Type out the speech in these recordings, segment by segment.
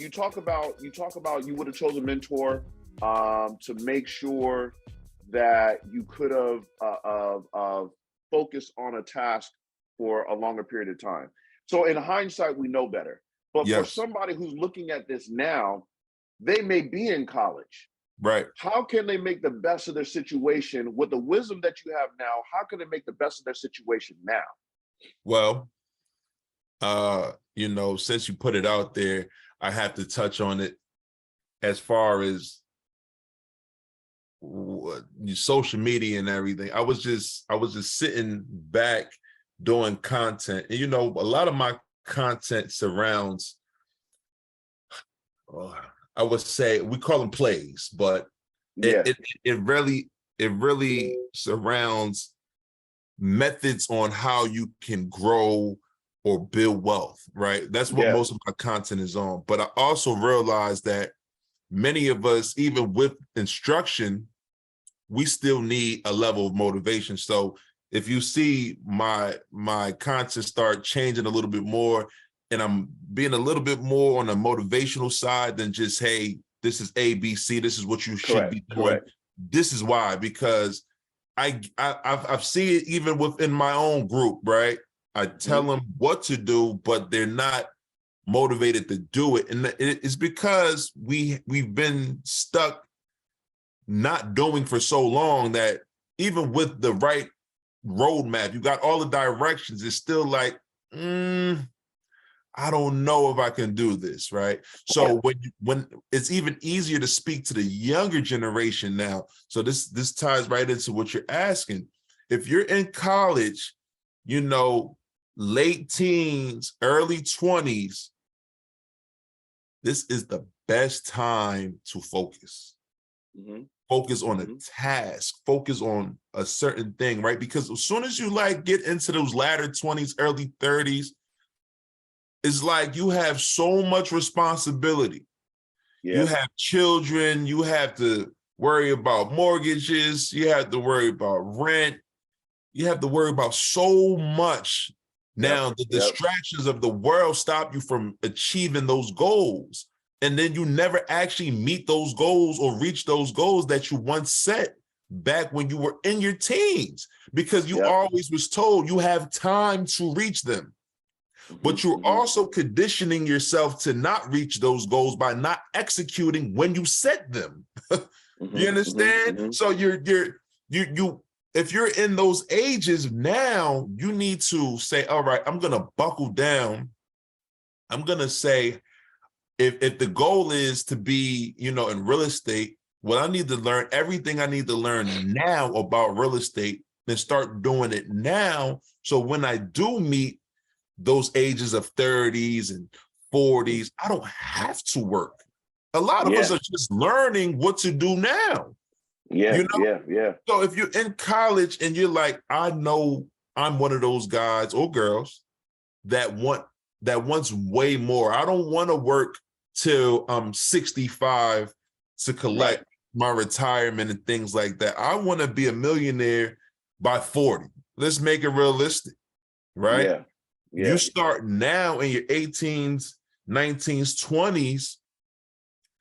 you talk about you would have chosen a mentor to make sure that you could have focused on a task for a longer period of time. So in hindsight, we know better. But for Yes. somebody who's looking at this now, they may be in college. Right. How can they make the best of their situation with the wisdom that you have now? How can they make the best of their situation now? Well, since you put it out there, I have to touch on it as far as social media and everything. I was just sitting back doing content, and a lot of my content surrounds, I would say we call them plays, but it really surrounds methods on how you can grow or build wealth, right? That's what most of my content is on. But I also realized that many of us, even with instruction, we still need a level of motivation. So if you see my content start changing a little bit more, and I'm being a little bit more on the motivational side than just, hey, this is ABC, this is what you should be doing. Correct. This is why, because I've seen it even within my own group, right? I tell them what to do, but they're not motivated to do it. And it's because we've been stuck not doing for so long that even with the right roadmap, you got all the directions, it's still like, I don't know if I can do this, right? So when it's even easier to speak to the younger generation now. So this ties right into what you're asking. If you're in college, late teens, early 20s, this is the best time to focus. Focus on a task, focus on a certain thing, right? Because as soon as you get into those latter 20s, early 30s, it's like you have so much responsibility. You have children, you have to worry about mortgages, you have to worry about rent, you have to worry about so much. Now, the distractions of the world stop you from achieving those goals. And then you never actually meet those goals or reach those goals that you once set back when you were in your teens, because you always was told you have time to reach them. But you're also conditioning yourself to not reach those goals by not executing when you set them. You understand? So if you're in those ages now, you need to say, all right, I'm going to buckle down. I'm going to say, if the goal is to be, in real estate, well, I need to learn everything I need to learn now about real estate and start doing it now. So when I do meet those ages of 30s and 40s, I don't have to work. A lot of us are just learning what to do now. So if you're in college and you're like, I know I'm one of those guys or girls that wants way more. I don't want to work till I'm 65 to collect my retirement and things like that. I want to be a millionaire by 40. Let's make it realistic, right? You start now in your 18s, 19s, 20s,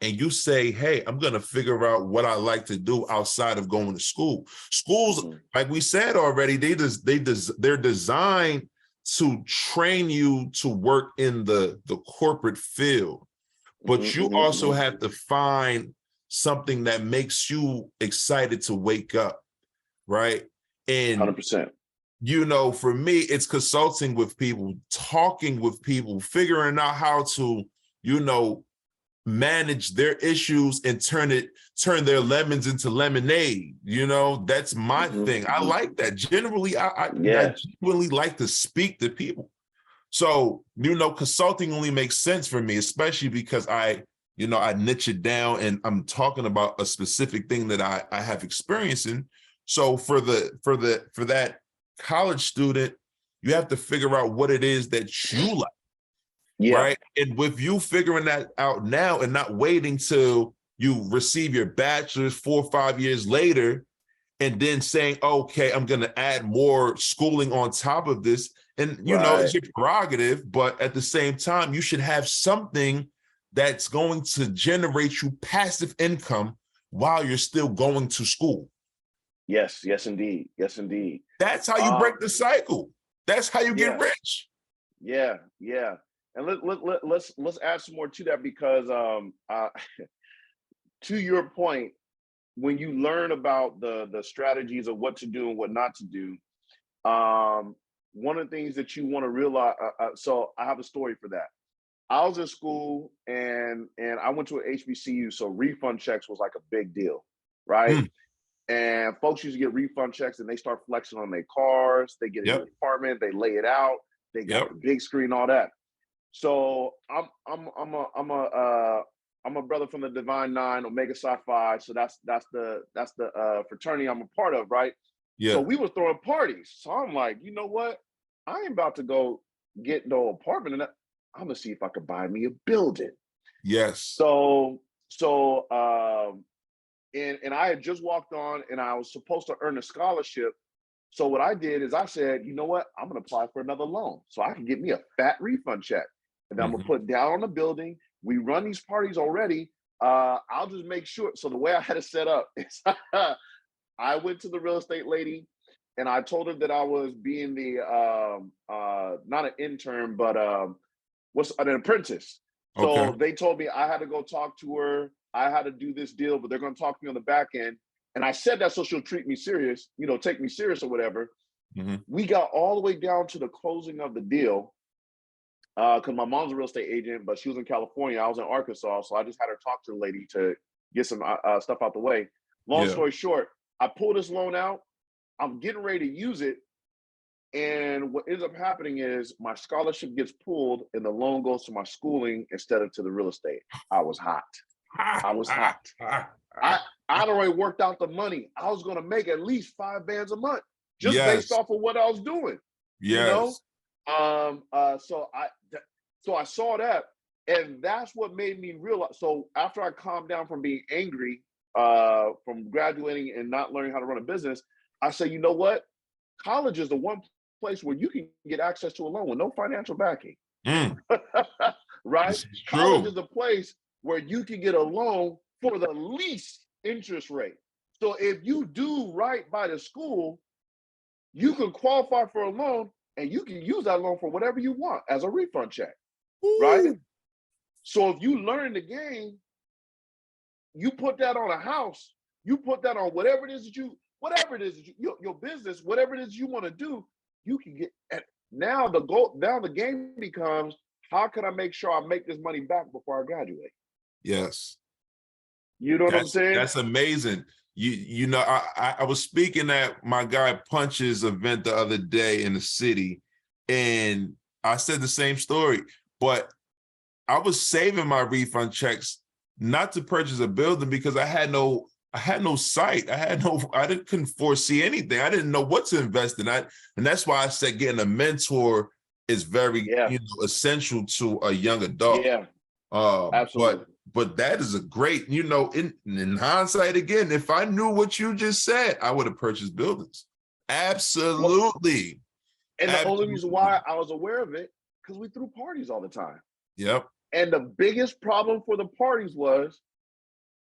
and you say, hey, I'm going to figure out what I like to do outside of going to school. Schools, like we said already, they're designed to train you to work in the corporate field. But you also have to find something that makes you excited to wake up, right? And 100%. For me, it's consulting with people, talking with people, figuring out how to, manage their issues and turn their lemons into lemonade. That's my thing. I like that. Generally, I genuinely like to speak to people. So, consulting only makes sense for me, especially because I niche it down and I'm talking about a specific thing that I have experience in. So for that college student, you have to figure out what it is that you like. Right. And with you figuring that out now and not waiting till you receive your bachelor's 4 or 5 years later, and then saying, okay, I'm going to add more schooling on top of this. And, it's your prerogative, but at the same time, you should have something that's going to generate you passive income while you're still going to school. Yes, yes, indeed. Yes, indeed. That's how you break the cycle. That's how you yeah. get rich. Yeah, yeah. And let's add some more to that, because to your point, when you learn about the strategies of what to do and what not to do, one of the things that you want to realize, so I have a story for that. I was in school and I went to an HBCU, so refund checks was like a big deal, right? And folks used to get refund checks and they start flexing on their cars. They get a new apartment, they lay it out, they got the big screen, all that. So I'm a brother from the Divine Nine, Omega Psi Phi. So that's the fraternity I'm a part of, right? Yeah. So we were throwing parties. So I'm like, you know what? I ain't about to go get no apartment, and I'm gonna see if I could buy me a building. Yes. And I had just walked on, and I was supposed to earn a scholarship. So what I did is I said, you know what? I'm gonna apply for another loan so I can get me a fat refund check, and then I'm gonna put down on the building. We run these parties already. I'll just make sure. So the way I had it set up is I went to the real estate lady and I told her that I was being the not an intern, but what's an apprentice. So they told me I had to go talk to her. I had to do this deal, but they're going to talk to me on the back end. And I said that so she'll treat me serious, you know, take me serious or whatever. We got all the way down to the closing of the deal, because my mom's a real estate agent, but she was in California. I was in Arkansas. So I just had her talk to the lady to get some stuff out the way. Long story short, I pull this loan out. I'm getting ready to use it. And what ends up happening is my scholarship gets pulled and the loan goes to my schooling instead of to the real estate. I was hot. I was hot. I'd already worked out the money. I was going to make at least 5 bands a month just based off of what I was doing. You know? So I saw that, and that's what made me realize. So after I calmed down from being angry, from graduating and not learning how to run a business, I said, you know what? College is the one place where you can get access to a loan with no financial backing. Right? College is a place where you can get a loan for the least interest rate. So if you do right by the school, you can qualify for a loan and you can use that loan for whatever you want as a refund check. Right? So if you learn the game, you put that on a house, you put that on whatever it is that your business, whatever it is you want to do, you can get. Now the game becomes, how can I make sure I make this money back before I graduate? Yes. You know what I'm saying? That's amazing. You know, I was speaking at my guy Punch's event the other day in the city, and I said the same story, but I was saving my refund checks not to purchase a building because I had no sight. I couldn't foresee anything. I didn't know what to invest in. And that's why I said getting a mentor is very essential to a young adult. Yeah. Absolutely. But that is a great, you know, in hindsight, again, if I knew what you just said, I would have purchased buildings. Absolutely. And the only reason why I was aware of it, because we threw parties all the time. Yep. And the biggest problem for the parties was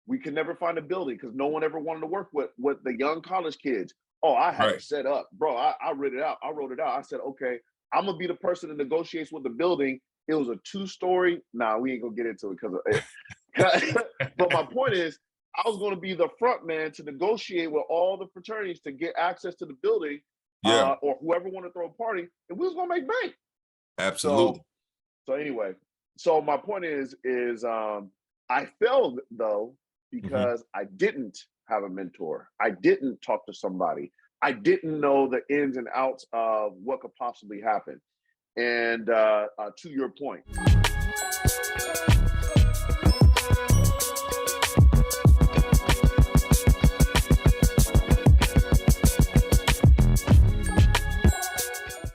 we could never find a building because no one ever wanted to work with the young college kids. Oh, I had it set up. Bro, I wrote it out. I said, okay, I'm going to be the person that negotiates with the building. It was a 2-story. Nah, we ain't going to get into it because of it. But my point is, I was going to be the front man to negotiate with all the fraternities to get access to the building, or whoever wanted to throw a party, and we was going to make bank. Absolutely. So anyway, so my point is I failed though, because I didn't have a mentor. I didn't talk to somebody. I didn't know the ins and outs of what could possibly happen. And to your point.